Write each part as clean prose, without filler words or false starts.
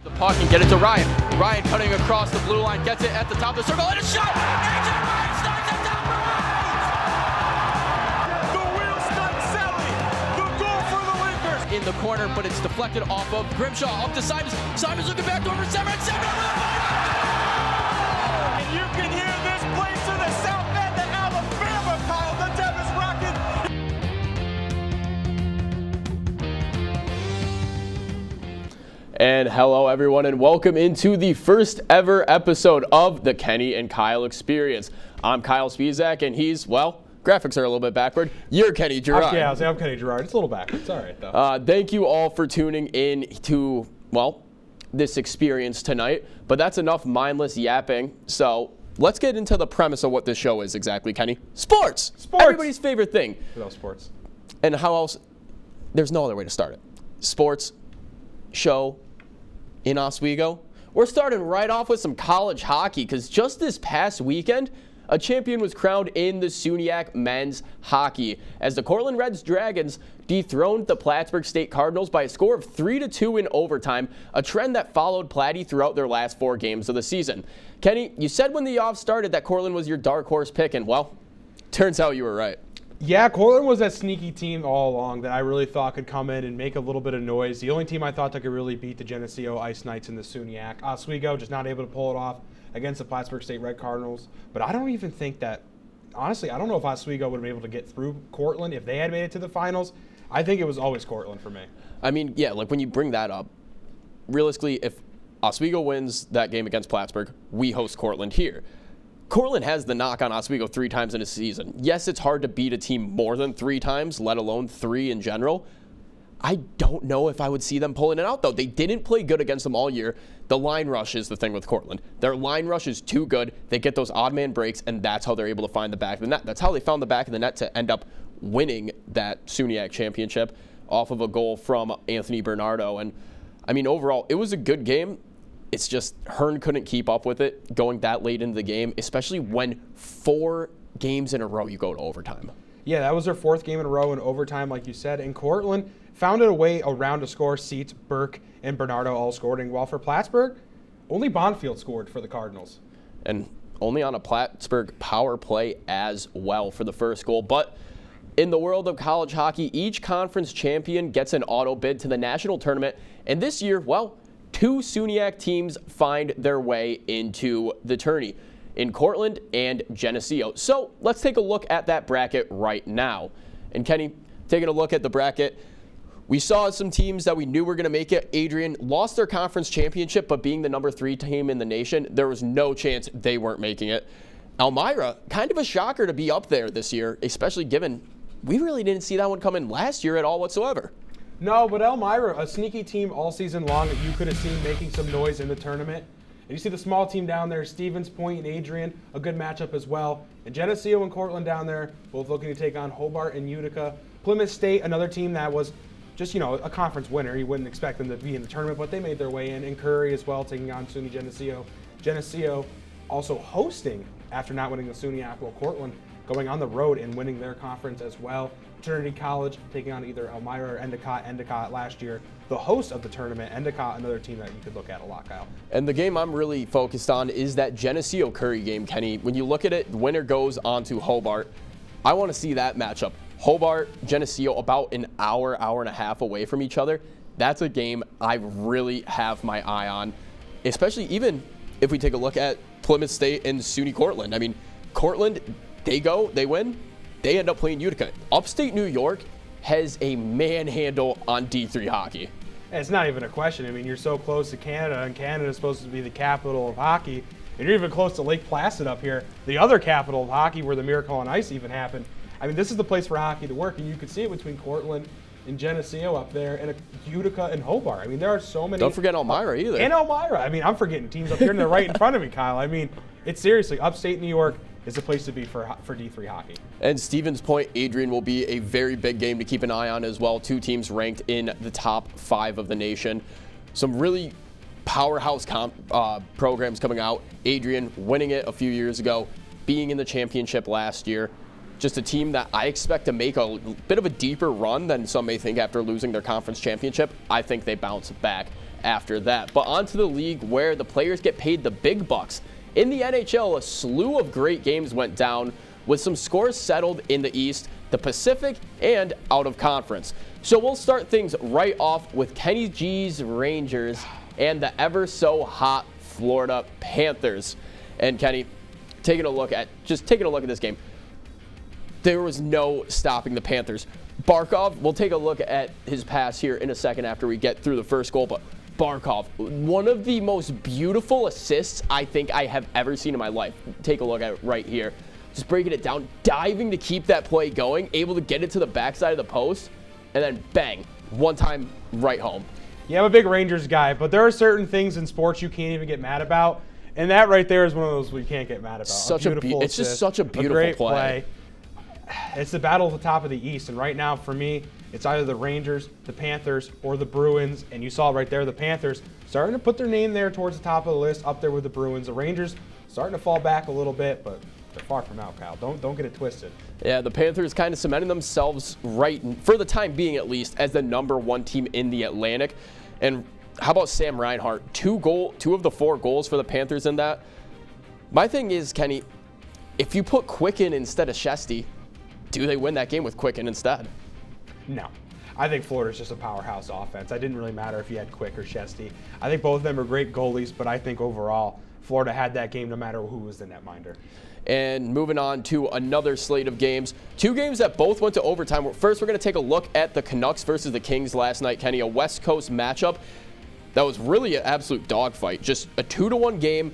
The puck and get it to Ryan. Ryan cutting across the blue line, gets it at the top of the circle, and a shot! AJ Ryan starts at top right! The wheels start selling! The goal for the Lakers! In the corner, but it's deflected off of Grimshaw, up to Simons. Simons looking back over Severin. And you can hear this place to the south end of Alabama, Kyle. The Devils Rocket. And hello everyone, and welcome into the first ever episode of the Kenny and Kyle Experience. I'm Kyle Spizak, and he's, well, graphics are a little bit backward. You're Kenny Gerard. I'm Kenny Gerard. It's a little back. It's all right, though. Thank you all for tuning in to, well, this experience tonight. But that's enough mindless yapping. So let's get into the premise of what this show is exactly, Kenny. Sports! Sports! Everybody's favorite thing. What else, sports? And how else? There's no other way to start it. Sports show in Oswego. We're starting right off with some college hockey because just this past weekend, a champion was crowned in the SUNYAC men's hockey as the Cortland Reds Dragons dethroned the Plattsburgh State Cardinals by a score of 3-2 in overtime, a trend that followed Platte throughout their last 4 games of the season. Kenny, you said when the off started that Cortland was your dark horse pick, and well, turns out you were right. Yeah, Cortland was that sneaky team all along that I really thought could come in and make a little bit of noise. The only team I thought that could really beat the Geneseo Ice Knights in the SUNYAC. Oswego just not able to pull it off against the Plattsburgh State Red Cardinals. But I don't even think that, honestly, I don't know if Oswego would have been able to get through Cortland if they had made it to the finals. I think it was always Cortland for me. I mean, yeah, like when you bring that up, realistically, if Oswego wins that game against Plattsburgh, we host Cortland here. Cortland has the knock on Oswego 3 times in a season. Yes, it's hard to beat a team more than 3 times, let alone 3 in general. I don't know if I would see them pulling it out, though. They didn't play good against them all year. The line rush is the thing with Cortland. Their line rush is too good. They get those odd man breaks, and that's how they're able to find the back of the net. That's how they found the back of the net to end up winning that SUNYAC championship off of a goal from Anthony Bernardo. And, I mean, overall, it was a good game. It's just Hearn couldn't keep up with it going that late into the game, especially when 4 games in a row you go to overtime. Yeah, that was their 4th game in a row in overtime, like you said. And Cortland found a way around to score. Seats, Burke, and Bernardo all scoring. While for Plattsburgh, only Bonfield scored for the Cardinals. And only on a Plattsburgh power play as well for the first goal. But in the world of college hockey, each conference champion gets an auto bid to the national tournament. And this year, well, 2 SUNYAC teams find their way into the tourney in Cortland and Geneseo. So let's take a look at that bracket right now. And Kenny, taking a look at the bracket, we saw some teams that we knew were going to make it. Adrian lost their conference championship, but being the number 3 team in the nation, there was no chance they weren't making it. Elmira, kind of a shocker to be up there this year, especially given we really didn't see that one coming last year at all whatsoever. No, but Elmira, a sneaky team all season long that you could have seen making some noise in the tournament. And you see the small team down there, Stevens Point and Adrian, a good matchup as well. And Geneseo and Cortland down there, both looking to take on Hobart and Utica. Plymouth State, another team that was just, a conference winner. You wouldn't expect them to be in the tournament, but they made their way in. And Curry as well, taking on SUNY Geneseo. Geneseo also hosting after not winning the SUNYAC, while Cortland going on the road and winning their conference as well. Trinity College taking on either Elmira or Endicott. Endicott last year, the host of the tournament. Endicott, another team that you could look at a lot, Kyle. And the game I'm really focused on is that Geneseo Curry game, Kenny. When you look at it, the winner goes on to Hobart. I want to see that matchup. Hobart, Geneseo, about an hour and a half away from each other. That's a game I really have my eye on, especially even if we take a look at Plymouth State and SUNY Cortland. I mean, Cortland, they win. They end up playing Utica. Upstate New York has a manhandle on D3 hockey. It's not even a question. I mean, you're so close to Canada, and Canada is supposed to be the capital of hockey. And you're even close to Lake Placid up here, the other capital of hockey where the Miracle on Ice even happened. I mean, this is the place for hockey to work, and you can see it between Cortland and Geneseo up there, and Utica and Hobart. I mean, there are so many. Don't forget Elmira either. And Elmira. I mean, I'm forgetting teams up here, and they're right in front of me, Kyle. I mean, it's seriously, upstate New York is the place to be for D3 hockey. And Stevens Point, Adrian, will be a very big game to keep an eye on as well. 2 teams ranked in the top 5 of the nation. Some really powerhouse programs coming out. Adrian winning it a few years ago, being in the championship last year. Just a team that I expect to make a bit of a deeper run than some may think after losing their conference championship. I think they bounce back after that. But on to the league where the players get paid the big bucks. In the NHL, a slew of great games went down with some scores settled in the East, the Pacific, and out of conference. So we'll start things right off with Kenny G's Rangers and the ever so hot Florida Panthers. And Kenny, taking a look at this game, there was no stopping the Panthers. Barkov, we'll take a look at his pass here in a second after we get through the first goal, but Barkov, one of the most beautiful assists I think I have ever seen in my life. Take a look at it right here. Just breaking it down, diving to keep that play going, able to get it to the backside of the post, and then bang, one time right home. Yeah, I'm a big Rangers guy, but there are certain things in sports you can't even get mad about, and that right there is one of those we can't get mad about. It's just such a beautiful great play. It's the battle at the top of the East, and right now for me, it's either the Rangers, the Panthers, or the Bruins, and you saw right there the Panthers starting to put their name there towards the top of the list, up there with the Bruins. The Rangers starting to fall back a little bit, but they're far from out, Kyle. Don't get it twisted. Yeah, the Panthers kind of cementing themselves right, for the time being at least, as the #1 team in the Atlantic. And how about Sam Reinhart? Two of the 4 goals for the Panthers in that. My thing is, Kenny, if you put Quicken instead of Shesty, do they win that game with Quicken instead? No. I think Florida's just a powerhouse offense. It didn't really matter if you had Quick or Shesty. I think both of them are great goalies, but I think overall Florida had that game no matter who was the netminder. And moving on to another slate of games. 2 games that both went to overtime. First, we're going to take a look at the Canucks versus the Kings last night, Kenny. A West Coast matchup that was really an absolute dogfight. Just a 2-1 game.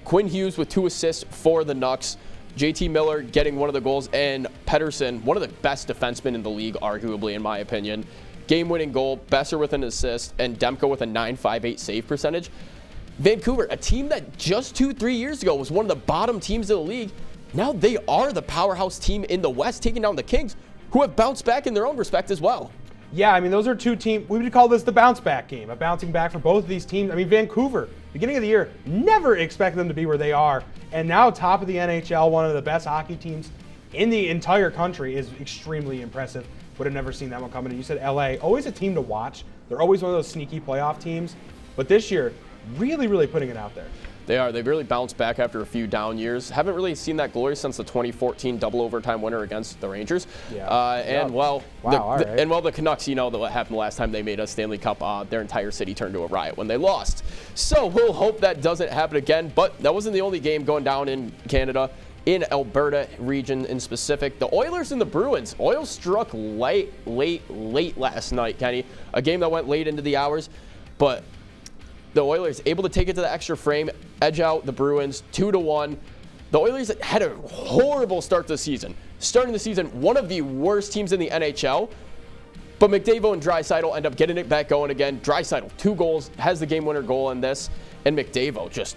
Quinn Hughes with 2 assists for the Nucks. JT Miller getting one of the goals, and Pettersson, one of the best defensemen in the league, arguably, in my opinion. Game-winning goal, Besser with an assist, and Demko with a .958 save percentage. Vancouver, a team that just 2-3 years ago was one of the bottom teams in the league, now they are the powerhouse team in the West, taking down the Kings, who have bounced back in their own respect as well. Yeah, I mean, those are 2 teams. We would call this the bounce back game, a bouncing back for both of these teams. I mean, Vancouver, beginning of the year, never expected them to be where they are. And now top of the NHL, one of the best hockey teams in the entire country, is extremely impressive. Would have never seen that one coming. And you said LA, always a team to watch. They're always one of those sneaky playoff teams. But this year, really, really putting it out there. They are. They've really bounced back after a few down years. Haven't really seen that glory since the 2014 double overtime winner against the Rangers. Yeah. The Canucks, you know what happened the last time they made a Stanley Cup. Their entire city turned to a riot when they lost. So we'll hope that doesn't happen again. But that wasn't the only game going down in Canada. In Alberta region in specific, the Oilers and the Bruins. Oilers struck late last night, Kenny. A game that went late into the hours, but the Oilers able to take it to the extra frame, edge out the Bruins 2-1. The Oilers had a horrible start to the season. Starting the season, one of the worst teams in the NHL. But McDavid and Draisaitl end up getting it back going again. Draisaitl, 2 goals, has the game winner goal in this. And McDavid, just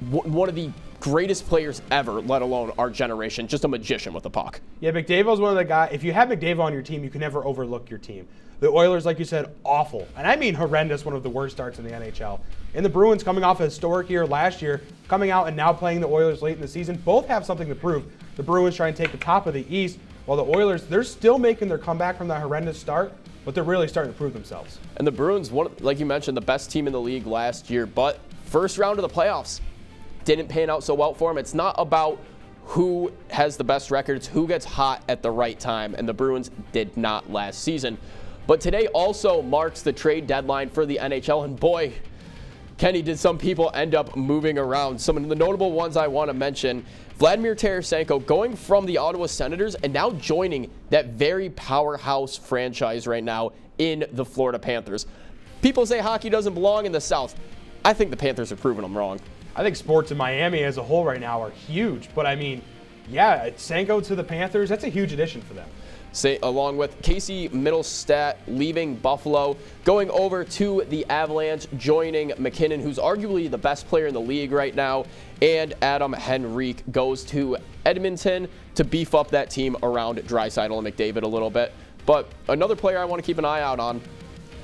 one of the greatest players ever, let alone our generation. Just a magician with the puck. Yeah, McDavid's one of the guys. If you have McDavid on your team, you can never overlook your team. The Oilers, like you said, awful. And I mean horrendous, one of the worst starts in the NHL. And the Bruins, coming off a historic year last year, coming out and now playing the Oilers late in the season, both have something to prove. The Bruins trying to take the top of the East, while the Oilers, they're still making their comeback from that horrendous start, but they're really starting to prove themselves. And the Bruins, like you mentioned, the best team in the league last year, but first round of the playoffs didn't pan out so well for them. It's not about who has the best records, who gets hot at the right time, and the Bruins did not last season. But today also marks the trade deadline for the NHL, and boy, Kenny, did some people end up moving around. Some of the notable ones I want to mention, Vladimir Tarasenko going from the Ottawa Senators and now joining that very powerhouse franchise right now in the Florida Panthers. People say hockey doesn't belong in the South. I think the Panthers are proving them wrong. I think sports in Miami as a whole right now are huge, but I mean, yeah, Senko to the Panthers, that's a huge addition for them. Along with Casey Middlestat leaving Buffalo, going over to the Avalanche, joining McKinnon, who's arguably the best player in the league right now, and Adam Henrique goes to Edmonton to beef up that team around Draisaitl and McDavid a little bit. But another player I want to keep an eye out on,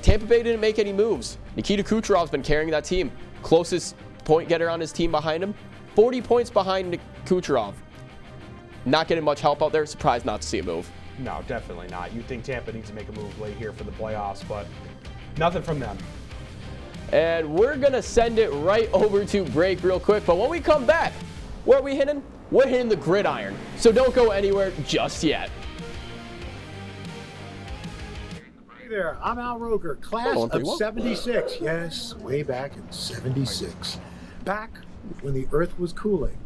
Tampa Bay didn't make any moves. Nikita Kucherov's been carrying that team. Closest point getter on his team behind him, 40 points behind Kucherov. Not getting much help out there. Surprised not to see a move. No, definitely not. You'd think Tampa needs to make a move late here for the playoffs, but nothing from them. And we're going to send it right over to break real quick. But when we come back, where are we hitting? We're hitting the gridiron. So don't go anywhere just yet. Hey there, I'm Al Roker, class of 76. Yes, way back in 76. Back when the earth was cooling.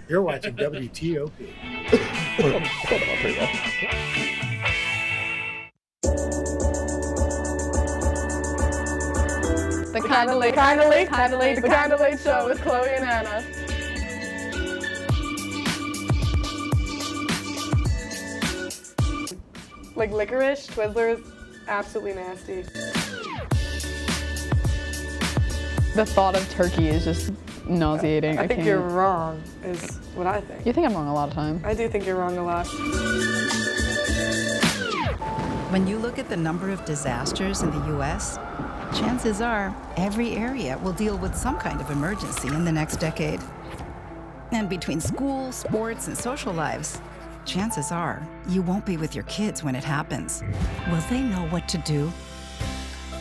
You're watching WTOP. The Kinda Late Show with Chloe and Anna. Like licorice, Twizzlers, absolutely nasty. The thought of turkey is just nauseating. I think you're wrong, is what I think. You think I'm wrong a lot of times. I do think you're wrong a lot. When you look at the number of disasters in the U.S., chances are every area will deal with some kind of emergency in the next decade. And between school, sports, and social lives, chances are you won't be with your kids when it happens. Will they know what to do?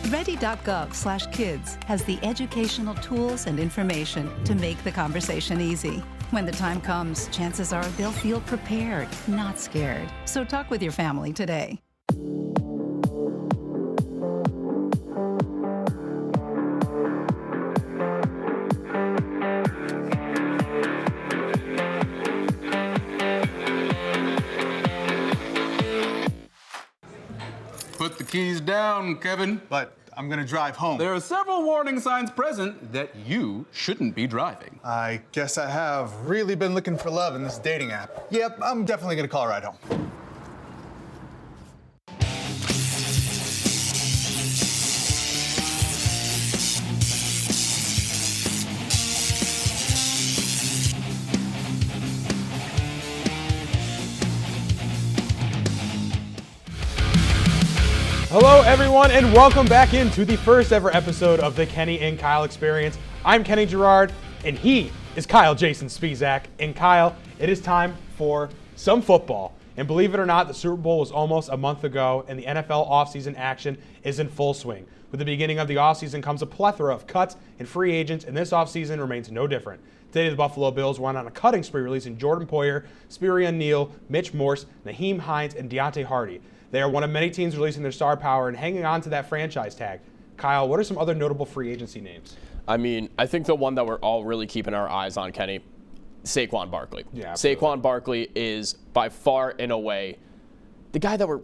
Ready.gov/kids has the educational tools and information to make the conversation easy. When the time comes, chances are they'll feel prepared, not scared. So talk with your family today. Put the keys down, Kevin. But I'm gonna drive home. There are several warning signs present that you shouldn't be driving. I guess I have really been looking for love in this dating app. Yep, I'm definitely gonna call a ride home. Hello, everyone, and welcome back into the first ever episode of the Kenny and Kyle Experience. I'm Kenny Gerard, and he is Kyle Jason Spizak. And Kyle, it is time for some football. And believe it or not, the Super Bowl was almost a month ago, and the NFL offseason action is in full swing. With the beginning of the offseason comes a plethora of cuts and free agents, and this offseason remains no different. Today, the Buffalo Bills went on a cutting spree, releasing Jordan Poyer, Spirion Neal, Mitch Morse, Naheem Hines, and Deontay Hardy. They are one of many teams releasing their star power and hanging on to that franchise tag. Kyle, what are some other notable free agency names? I mean, I think the one that we're all really keeping our eyes on, Kenny, Saquon Barkley. Yeah, absolutely. Saquon Barkley is by far, in a way, the guy that we're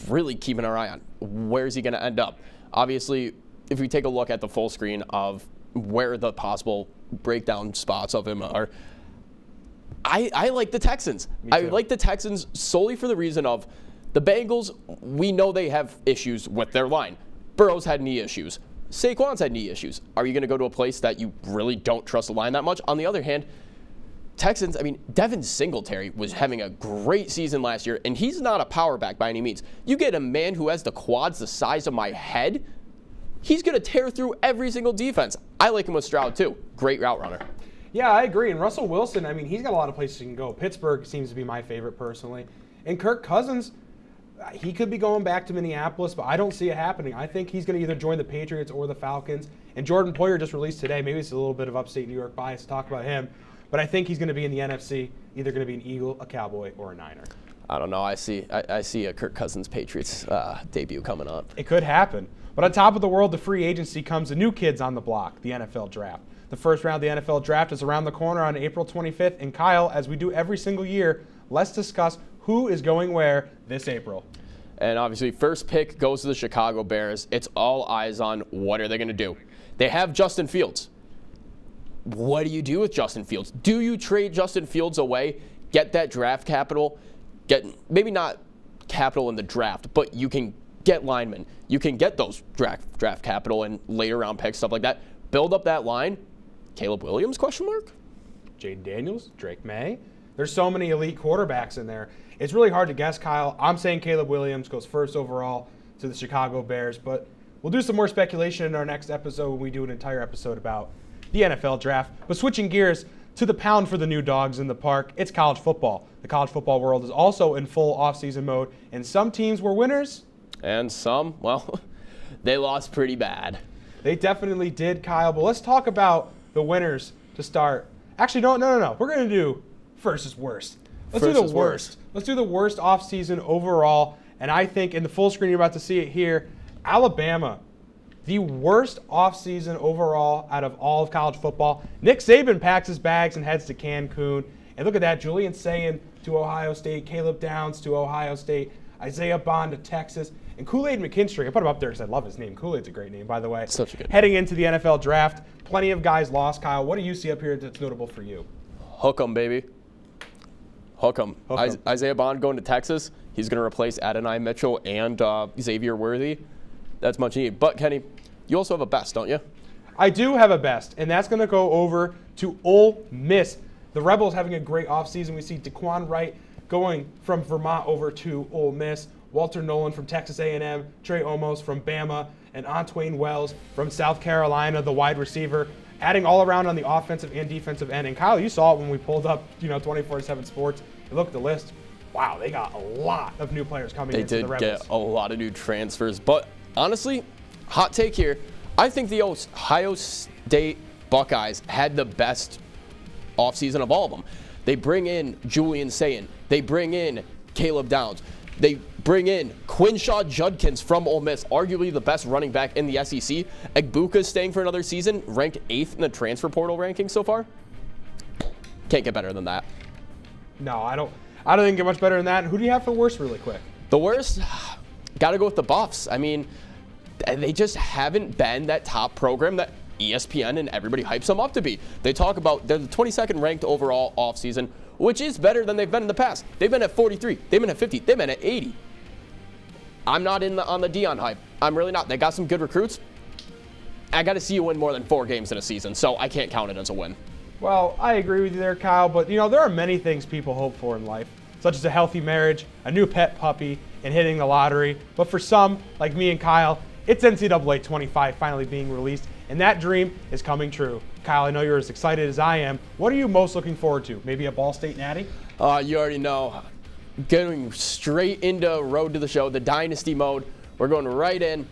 really keeping our eye on. Where is he going to end up? Obviously, if we take a look at the full screen of where the possible breakdown spots of him are, I like the Texans. I like the Texans solely for the reason of the Bengals, we know they have issues with their line. Burrow's had knee issues. Saquon's had knee issues. Are you going to go to a place that you really don't trust the line that much? On the other hand, Texans, I mean, Devin Singletary was having a great season last year, and he's not a power back by any means. You get a man who has the quads the size of my head, he's going to tear through every single defense. I like him with Stroud, too. Great route runner. Yeah, I agree. And Russell Wilson, I mean, he's got a lot of places he can go. Pittsburgh seems to be my favorite personally. And Kirk Cousins, he could be going back to Minneapolis, but I don't see it happening. I think he's going to either join the Patriots or the Falcons. And Jordan Poyer just released today. Maybe it's a little bit of upstate New York bias to talk about him, but I think he's going to be in the NFC, either going to be an Eagle, a Cowboy, or a Niner. I don't know. I see a Kirk Cousins Patriots debut coming up. It could happen. But on top of the world, the free agency comes the new kids on the block, the NFL draft. The first round of the NFL draft is around the corner on April 25th. And Kyle, as we do every single year, let's discuss who is going where this April. And obviously, first pick goes to the Chicago Bears. It's all eyes on what are they going to do. They have Justin Fields. What do you do with Justin Fields? Do you trade Justin Fields away, get that draft capital, get maybe not capital in the draft, but you can get linemen. You can get those draft capital and later round picks, stuff like that. Build up that line. Caleb Williams, question mark? Jaden Daniels, Drake May. There's so many elite quarterbacks in there. It's really hard to guess, Kyle. I'm saying Caleb Williams goes first overall to the Chicago Bears, but we'll do some more speculation in our next episode when we do an entire episode about the NFL draft. But switching gears to the pound for the new dogs in the park, it's college football. The college football world is also in full offseason mode, and some teams were winners. And some, well, they lost pretty bad. They definitely did, Kyle. But let's talk about the winners to start. Actually, no. We're going to do first is worst. Let's do the worst. Let's do the worst offseason overall. And I think in the full screen, you're about to see it here, Alabama, the worst offseason overall out of all of college football. Nick Saban packs his bags and heads to Cancun. And look at that, Julian Sayin to Ohio State, Caleb Downs to Ohio State, Isaiah Bond to Texas, and Kool-Aid McKinstry. I put him up there because I love his name. Kool-Aid's a great name, by the way. Such a good Heading into the NFL draft, plenty of guys lost. Kyle, what do you see up here that's notable for you? Hook 'em, baby. Hook 'em. Isaiah Bond going to Texas. He's going to replace Adonai Mitchell and Xavier Worthy. That's much needed. But, Kenny, you also have a best, don't you? I do have a best, and that's going to go over to Ole Miss. The Rebels having a great offseason. We see Daquan Wright going from Vermont over to Ole Miss. Walter Nolan from Texas A&M, Trey Omos from Bama, and Antwain Wells from South Carolina, the wide receiver, adding all around on the offensive and defensive end. And Kyle, you saw it when we pulled up, 24/7 Sports. You look at the list. Wow, they got a lot of new players coming into the Rebels. They did get a lot of new transfers. But honestly, hot take here, I think the Ohio State Buckeyes had the best offseason of all of them. They bring in Julian Sayin. They bring in Caleb Downs. They bring in Quinshaw Judkins from Ole Miss, arguably the best running back in the SEC. Egbuka's staying for another season, ranked 8th in the transfer portal ranking so far. Can't get better than that. No, I don't think it get much better than that. And who do you have for worst really quick? The worst? Got to go with the Buffs. I mean, they just haven't been that top program that ESPN and everybody hypes them up to be. They talk about they're the 22nd ranked overall offseason, which is better than they've been in the past. They've been at 43. They've been at 50. They've been at 80. I'm not on the Dion hype. I'm really not. They got some good recruits. I got to see you win more than 4 games in a season, so I can't count it as a win. Well, I agree with you there, Kyle, but there are many things people hope for in life, such as a healthy marriage, a new pet puppy, and hitting the lottery. But for some, like me and Kyle, it's NCAA 25 finally being released, and that dream is coming true. Kyle, I know you're as excited as I am. What are you most looking forward to? Maybe a Ball State natty? You already know. Going straight into Road to the Show, the Dynasty mode. We're going right in.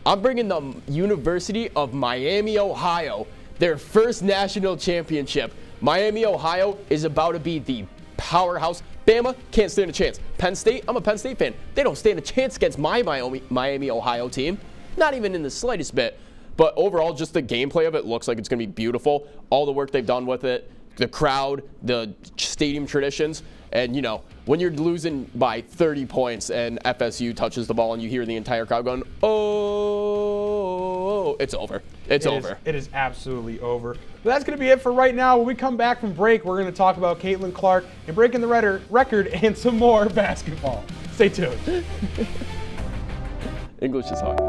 I'm bringing the University of Miami, Ohio, their first national championship. Miami, Ohio is about to be the powerhouse. Bama can't stand a chance. Penn State, I'm a Penn State fan. They don't stand a chance against my Miami, Ohio team. Not even in the slightest bit. But overall, just the gameplay of it looks like it's going to be beautiful. All the work they've done with it, the crowd, the stadium traditions. And, when you're losing by 30 points and FSU touches the ball and you hear the entire crowd going, oh, it's over. It's over. It is absolutely over. But that's going to be it for right now. When we come back from break, we're going to talk about Caitlin Clark and breaking the record and some more basketball. Stay tuned. English is hard.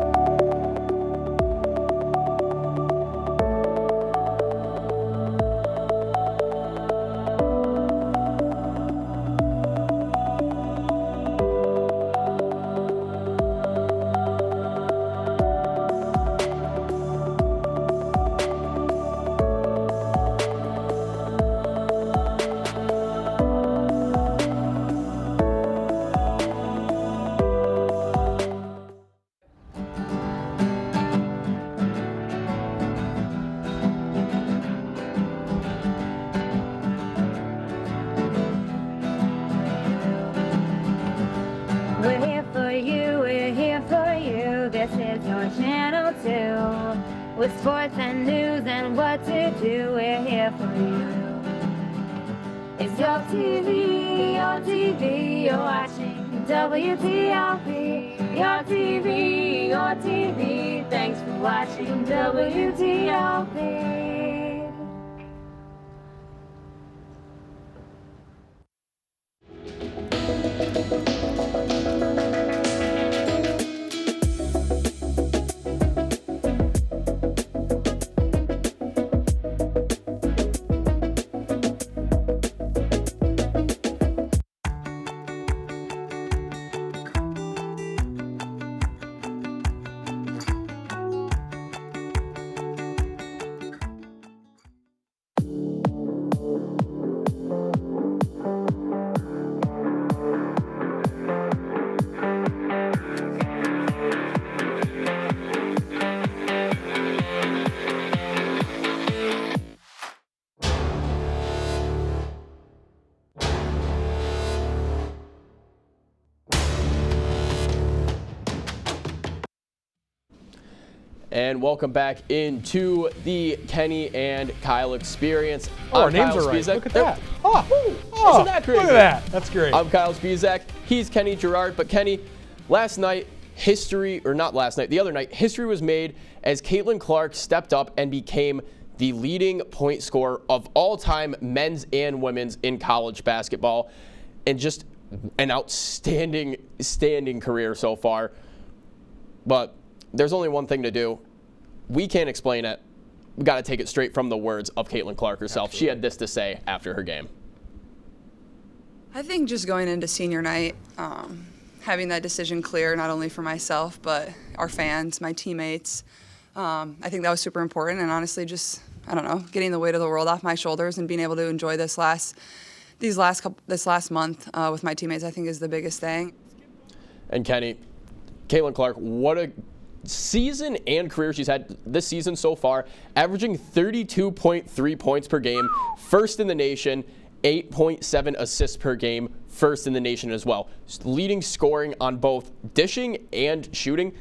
With sports and news and what to do, we're here for you. It's your TV, you're watching WTLP. Your TV, thanks for watching WTLP. And welcome back into the Kenny and Kyle experience. Oh, our I'm names Kyle are right. Spisak. Look at that. Isn't that crazy? Look at that. That's great. I'm Kyle Spisak. He's Kenny Gerard. But Kenny, last night, the other night, history was made as Caitlin Clark stepped up and became the leading point scorer of all time, men's and women's, in college basketball. And just an outstanding career so far. But there's only one thing to do. We can't explain it. We got to take it straight from the words of Caitlin Clark herself. Absolutely. She had this to say after her game. I think just going into senior night, having that decision clear, not only for myself, but our fans, my teammates, I think that was super important. And honestly, just, I don't know, getting the weight of the world off my shoulders and being able to enjoy this last month with my teammates, I think is the biggest thing. And Kenny, Caitlin Clark, what a season and career she's had this season so far, averaging 32.3 points per game, first in the nation, 8.7 assists per game, first in the nation as well. Leading scoring on both dishing and shooting.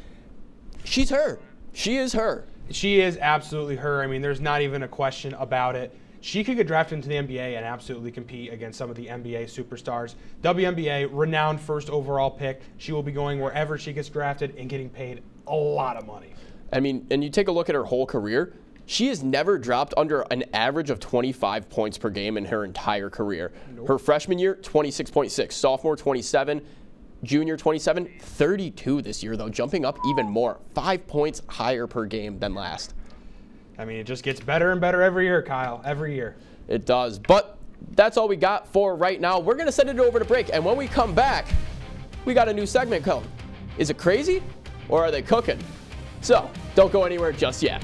She's her. She is her. She is absolutely her. I mean, there's not even a question about it. She could get drafted into the NBA and absolutely compete against some of the NBA superstars. WNBA, renowned first overall pick. She will be going wherever she gets drafted and getting paid a lot of money. I mean, and you take a look at her whole career, she has never dropped under an average of 25 points per game in her entire career. Nope. Her freshman year, 26.6. Sophomore, 27. Junior, 27. 32 this year, though, jumping up even more. 5 points higher per game than last. I mean, it just gets better and better every year, Kyle. Every year. It does. But that's all we got for right now. We're going to send it over to break. And when we come back, we got a new segment coming. Is it crazy or are they cooking? So don't go anywhere just yet.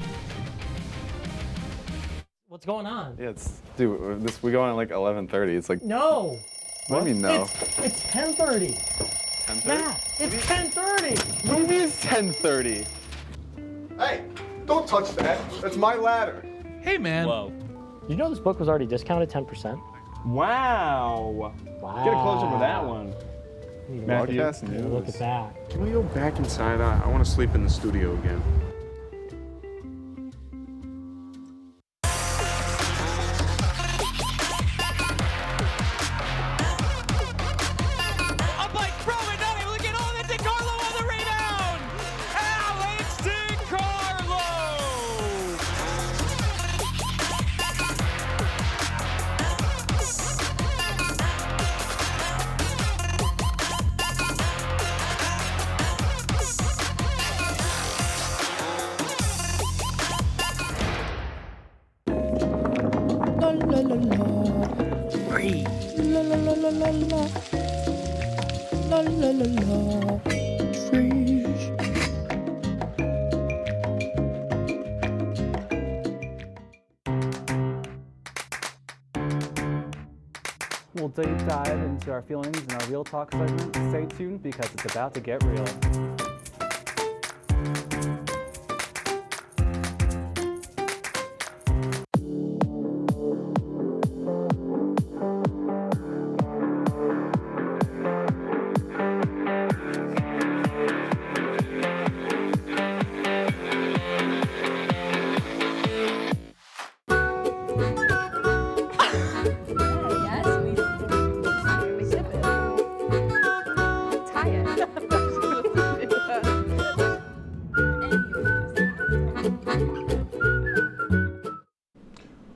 What's going on? Yeah, we go on at like 11:30. It's like, no. What do you mean no? It's 10:30. 10:30? Yeah, it's 10:30. What do you mean it's 10:30? Hey, don't touch that. That's my ladder. Hey, man. Whoa. Did you know this book was already discounted 10%? Wow. Get a closer with that one. Broadcast news. Look at that. Can we go back inside? I want to sleep in the studio again. We'll deep dive into our feelings in our Real Talk segment. Stay tuned because it's about to get real.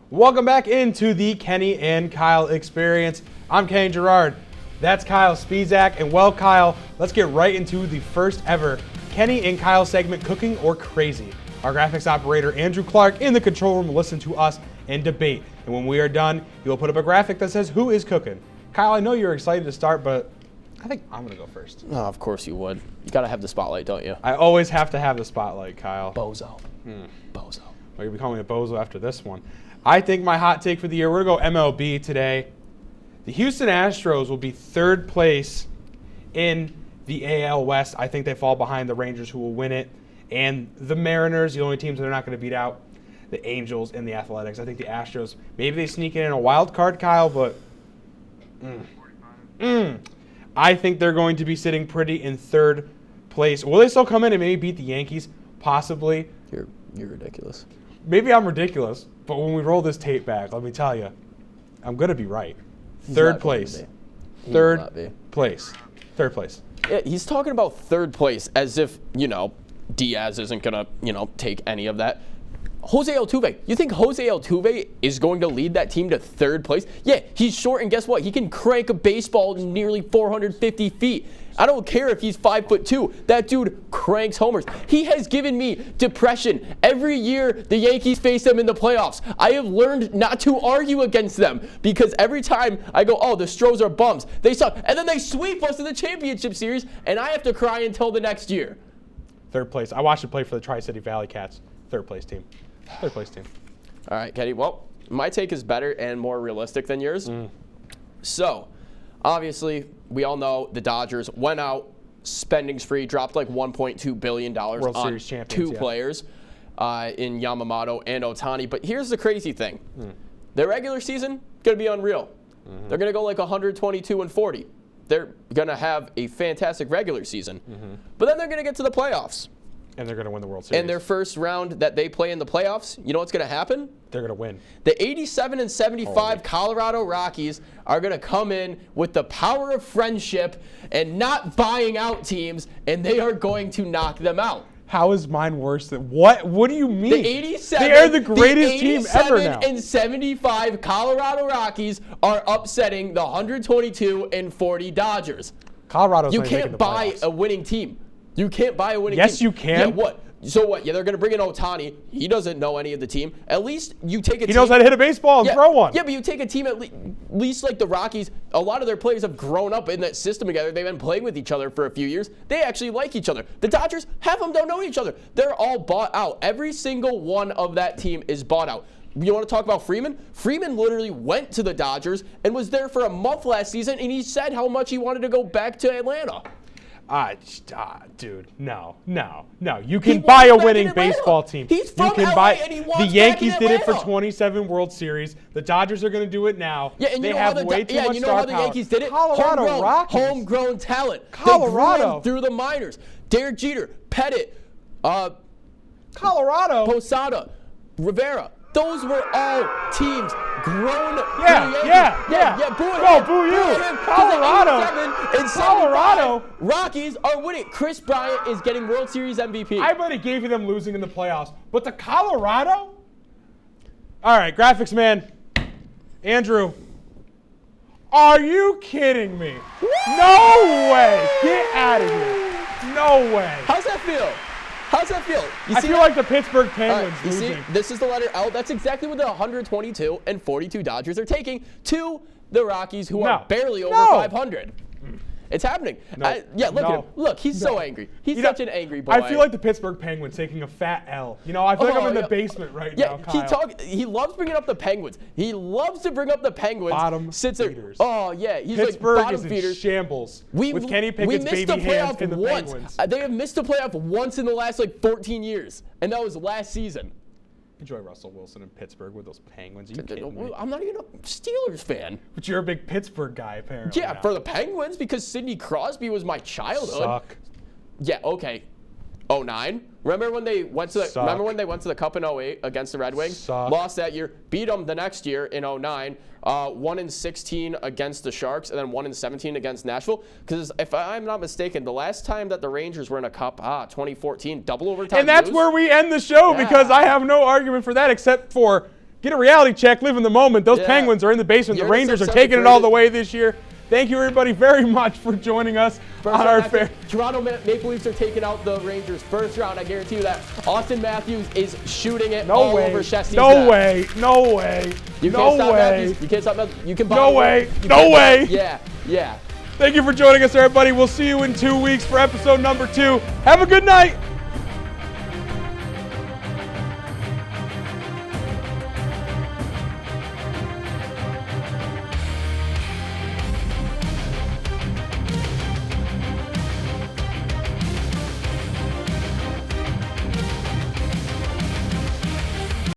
Welcome back into the Kenny and Kyle experience. I'm Kenny Gerard. That's Kyle Spisak. And well, Kyle, let's get right into the first ever Kenny and Kyle segment, Cooking or Crazy. Our graphics operator, Andrew Clark, in the control room will listen to us and debate. And when we are done, he will put up a graphic that says who is cooking. Kyle, I know you're excited to start, but I think I'm going to go first. Oh, of course you would. You got to have the spotlight, don't you? I always have to have the spotlight, Kyle. Bozo. Bozo. Well, you'll be calling me a bozo after this one. I think my hot take for the year, we're going to go MLB today. The Houston Astros will be third place in the AL West. I think they fall behind the Rangers, who will win it. And the Mariners, the only teams that are not going to beat out the Angels and the Athletics. I think the Astros, maybe they sneak in a wild card, Kyle, but I think they're going to be sitting pretty in third place. Will they still come in and maybe beat the Yankees? possibly. You're ridiculous. Maybe I'm ridiculous, but when we roll this tape back, let me tell you, I'm going to be right. Third place. Third place. Yeah, he's talking about third place as if, Diaz isn't going to, take any of that. Jose Altuve. You think Jose Altuve is going to lead that team to third place? Yeah, he's short, and guess what? He can crank a baseball nearly 450 feet. I don't care if he's 5'2". That dude cranks homers. He has given me depression every year the Yankees face them in the playoffs. I have learned not to argue against them because every time I go, oh, the Stros are bums. They suck. And then they sweep us in the championship series, and I have to cry until the next year. Third place. I watched him play for the Tri-City Valley Cats. Third place team. All right, Kenny. Well, my take is better and more realistic than yours. So, obviously, we all know the Dodgers went out spending spree, dropped like $1.2 billion on two players in Yamamoto and Ohtani. But here's the crazy thing. Their regular season, going to be unreal. They're going to go like 122-40. They're going to have a fantastic regular season. But then they're going to get to the playoffs. And they're going to win the World Series. And their first round that they play in the playoffs, you know what's going to happen? They're going to win. The 87-75 Colorado Rockies are going to come in with the power of friendship and not buying out teams, and they are going to knock them out. How is mine worse than what? What do you mean? The 87, they are the greatest team ever now. The 87-75 Colorado Rockies are upsetting the 122-40 Dodgers. Colorado's You not even can't making the buy playoffs. a winning team. You can't buy a winning Yes, team. you can. Yeah, what? So what? Yeah, they're going to bring in Ohtani. He doesn't know any of the team. At least you take a team. He knows how to hit a baseball and throw one. Yeah, but you take a team at least like the Rockies. A lot of their players have grown up in that system together. They've been playing with each other for a few years. They actually like each other. The Dodgers, half of them don't know each other. They're all bought out. Every single one of that team is bought out. You want to talk about Freeman? Freeman literally went to the Dodgers and was there for a month last season, and he said how much he wanted to go back to Atlanta. Dude, no. You can buy a winning baseball team. He's from you can LA buy. and he The wants Yankees back in did it for Atlanta. 27 World Series. The Dodgers are going to do it now. Yeah, and they you know have how way too much you know star how the power. Yankees did it? Colorado Rockies. Homegrown talent. Colorado. They grew through the minors. Derek Jeter, Pettit, Colorado, Posada, Rivera. Those were all teams grown. Yeah. Boo you. Colorado. Rockies are winning. Chris Bryant is getting World Series MVP. I might have gave you them losing in the playoffs, but the Colorado. All right, graphics man, Andrew. Are you kidding me? No way. Get out of here. No way. How's that feel? How's that feel? I feel like the Pittsburgh Penguins you losing. See, this is the letter L. That's exactly what the 122-42 Dodgers are taking to the Rockies, who are barely over 500. It's happening. Look at him. Look, he's so angry. He's such an angry boy. I feel like the Pittsburgh Penguins taking a fat L. I feel like I'm in the basement right now, Kyle. He loves bringing up the Penguins. He loves to bring up the Penguins. Bottom sits there. feeders. Oh, yeah. He's Pittsburgh like bottom is feeders. in shambles with Kenny Pickett's baby hands in the Penguins. They have missed a playoff once in the last 14 years, and that was last season. Enjoy Russell Wilson in Pittsburgh with those Penguins. Are you kidding me? I'm not even a Steelers fan. But you're a big Pittsburgh guy, apparently. Yeah, for the Penguins, because Sidney Crosby was my childhood. Suck. Yeah, okay. 09. Remember when they went to the Cup in 08 against the Red Wings? Suck. Lost that year. Beat them the next year in 09. 1-16 against the Sharks, and then 1-17 against Nashville. Because if I'm not mistaken, the last time that the Rangers were in a Cup, 2014, double overtime. And that's where we end the show because I have no argument for that except for get a reality check, live in the moment. Those Penguins are in the basement. The Rangers are taking it all the way this year. Thank you, everybody, very much for joining us on our fair. Toronto Maple Leafs are taking out the Rangers first round. I guarantee you that. Austin Matthews is shooting it all over Chesty's No way. You can't stop Matthews. You can't stop Matthews. You can buy No way. Yeah. Thank you for joining us, everybody. We'll see you in 2 weeks for episode number 2. Have a good night.